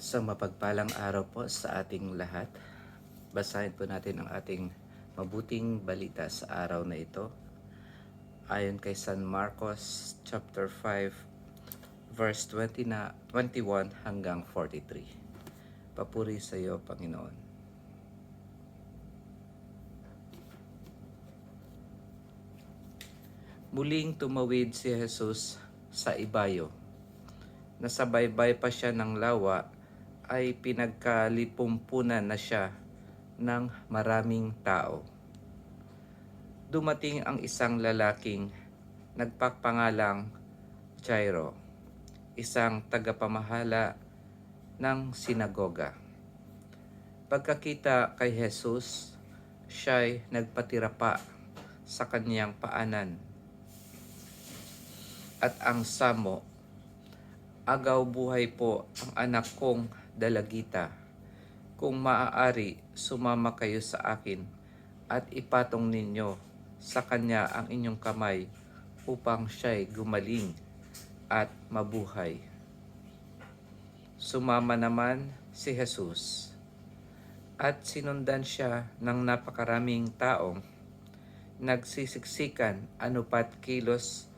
Sa mapagpalang araw po sa ating lahat. Basahin po natin ang ating mabuting balita sa araw na ito. Ayon kay San Marcos chapter 5 verse 21 hanggang 43. Papuri sa iyo, Panginoon. Muling tumawid si Jesus sa ibayo. Nasa baybay pa siya ng lawa ay pinagkalipumpunan na siya ng maraming tao. Dumating ang isang lalaking nagpapangalang Jairo, isang tagapamahala ng sinagoga. Pagkakita kay Jesus, siya'y nagpatira pa sa kaniyang paanan. At ang samo, "Agaw buhay po ang anak kong dalagita. Kung maaari, sumama kayo sa akin at ipatong ninyo sa kanya ang inyong kamay upang siya'y gumaling at mabuhay." Sumama naman si Jesus at sinundan siya ng napakaraming taong nagsisiksikan anupat kilos,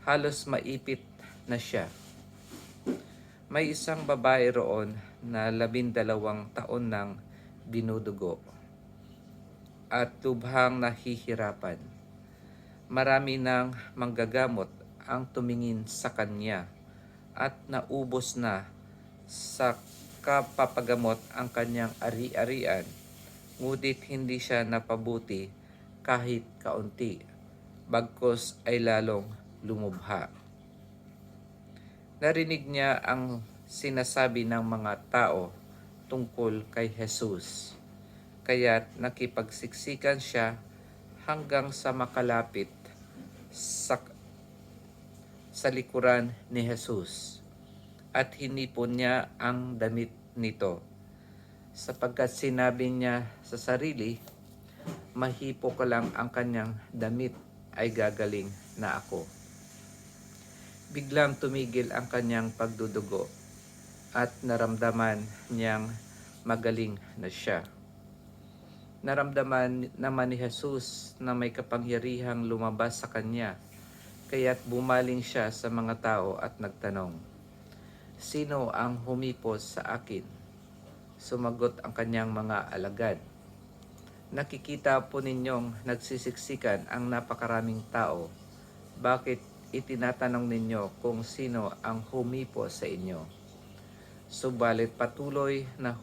halos maipit na siya. May isang babae roon na 12 taon nang dinudugo at lubhang nahihirapan. Marami ng manggagamot ang tumingin sa kanya at naubos na sa kapapagamot ang kanyang ari-arian, ngunit hindi siya napabuti kahit kaunti, bagkus ay lalong lumubha. Narinig niya ang sinasabi ng mga tao tungkol kay Jesus, kaya't nakipagsiksikan siya hanggang sa makalapit sa likuran ni Jesus at hinipon niya ang damit nito, sapagkat sinabi niya sa sarili, "Mahipo ko lang ang kanyang damit ay gagaling na ako." Biglang tumigil ang kanyang pagdudugo at naramdaman niyang magaling na siya. Naramdaman naman ni Jesus na may kapangyarihang lumabas sa kanya, kaya't bumaling siya sa mga tao at nagtanong, "Sino ang humipos sa akin?" Sumagot ang kanyang mga alagad, "Nakikita po ninyong nagsisiksikan ang napakaraming tao. Bakit itinatanong ninyo kung sino ang humipos sa inyo?" Subalit patuloy na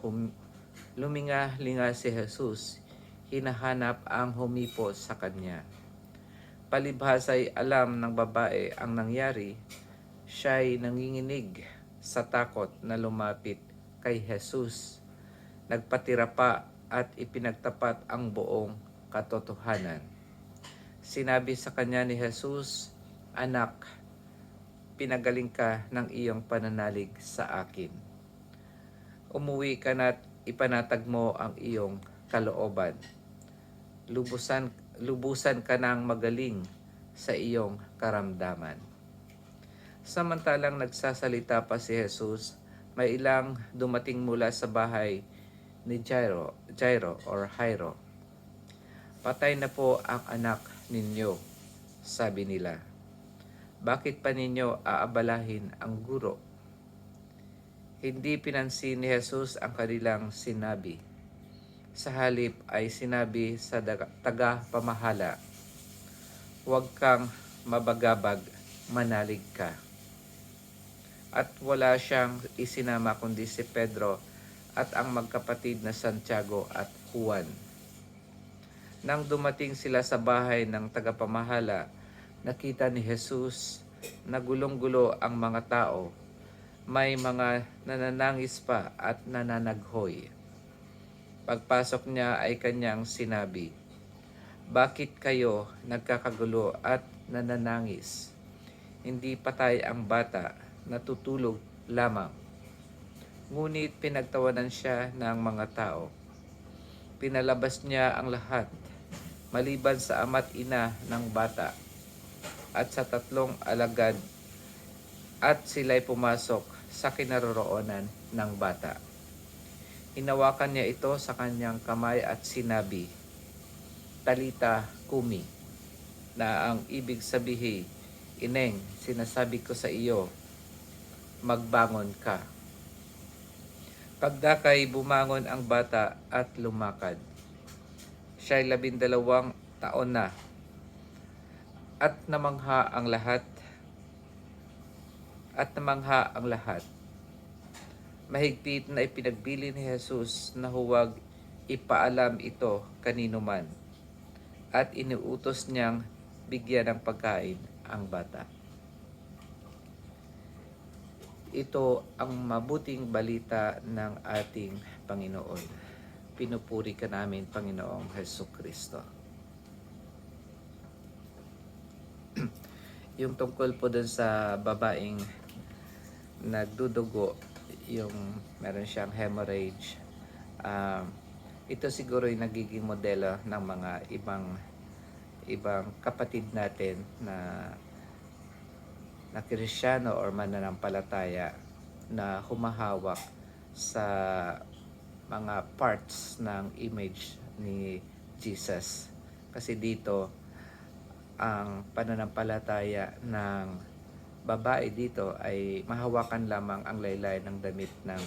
luminga-linga si Jesus, hinahanap ang humipos sa kanya. Palibhasa'y alam ng babae ang nangyari, siya'y nanginginig sa takot na lumapit kay Jesus. Nagpatira pa at ipinagtapat ang buong katotohanan. Sinabi sa kanya ni Jesus, "Anak, pinagaling ka ng iyong pananalig sa akin. Umuwi ka na't ipanatag mo ang iyong kalooban. Lubusan ka ng magaling sa iyong karamdaman." Samantalang nagsasalita pa si Jesus, may ilang dumating mula sa bahay ni Jairo. "Patay na po ang anak ninyo," sabi nila. "Bakit pa ninyo aabalahin ang guro?" Hindi pinansin ni Jesus ang kanilang sinabi. Sa halip ay sinabi sa tagapamahala, "Huwag kang mabagabag, manalig ka." At wala siyang isinama kundi si Pedro at ang magkapatid na Santiago at Juan. Nang dumating sila sa bahay ng tagapamahala, nakita ni Jesus na gulong-gulo ang mga tao. May mga nananangis pa at nananaghoy. Pagpasok niya ay kanyang sinabi, "Bakit kayo nagkakagulo at nananangis? Hindi patay ang bata, natutulog lamang." Ngunit pinagtawanan siya ng mga tao. Pinalabas niya ang lahat, maliban sa ama't ina ng bata at sa 3 alagad, at sila'y pumasok sa kinaroroonan ng bata. Hinawakan niya ito sa kanyang kamay at sinabi, "Talita kumi," na ang ibig sabihin, "Ineng, sinasabi ko sa iyo, magbangon ka." Pagdakay bumangon ang bata at lumakad. Siya'y 12 taon na at namangha ang lahat. Mahigpit na ipinagbili ni Jesus na huwag ipaalam ito kanino man at iniutos niyang bigyan ng pagkain ang bata. Ito ang mabuting balita ng ating Panginoon. Pinupuri ka namin, Panginoong Hesukristo. Yung tungkol po dun sa babaeng nagdudugo, yung meron siyang hemorrhage, ito siguro yung nagiging modelo ng mga ibang kapatid natin na Kristiyano or mananampalataya na humahawak sa mga parts ng image ni Jesus. Kasi dito, ang pananampalataya ng babae dito ay mahawakan lamang ang laylay ng damit ng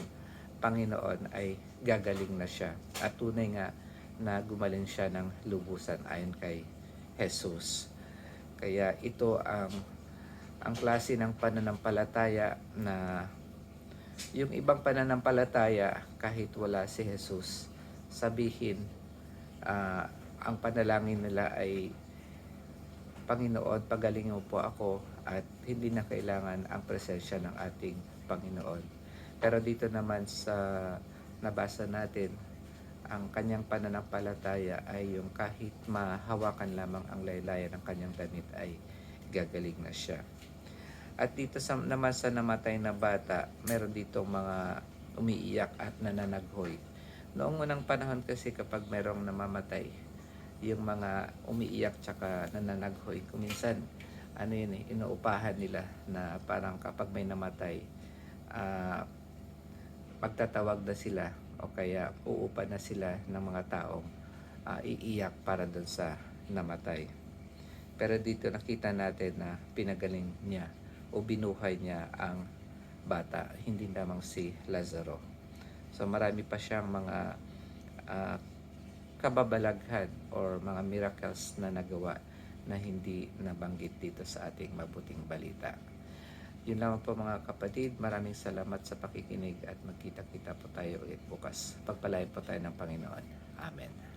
Panginoon ay gagaling na siya. At tunay nga na gumaling siya ng lubusan ayon kay Jesus. Kaya ito ang klase ng pananampalataya na yung ibang pananampalataya kahit wala si Jesus, sabihin ang panalangin nila ay, "Panginoon, pagalingin mo po ako," at hindi na kailangan ang presensya ng ating Panginoon. Pero dito naman sa nabasa natin, ang kanyang pananampalataya ay yung kahit mahawakan lamang ang laylayan ng kanyang damit ay gagaling na siya. At dito naman sa namatay na bata, meron ditong mga umiiyak at nananaghoy. Noong unang panahon kasi kapag merong namamatay, yung mga umiiyak tsaka nananaghoy, kuminsan inuupahan nila na parang kapag may namatay, magtatawag na sila o kaya uupa na sila ng mga taong iiyak para dun sa namatay. Pero dito nakita natin na pinagaling niya o binuhay niya ang bata, hindi lamang si Lazaro. So marami pa siyang mga kababalaghan or mga miracles na nagawa na hindi nabanggit dito sa ating mabuting balita. Yun lamang po mga kapatid, maraming salamat sa pakikinig at magkita-kita po tayo ulit bukas. Pagpalain po tayo ng Panginoon. Amen.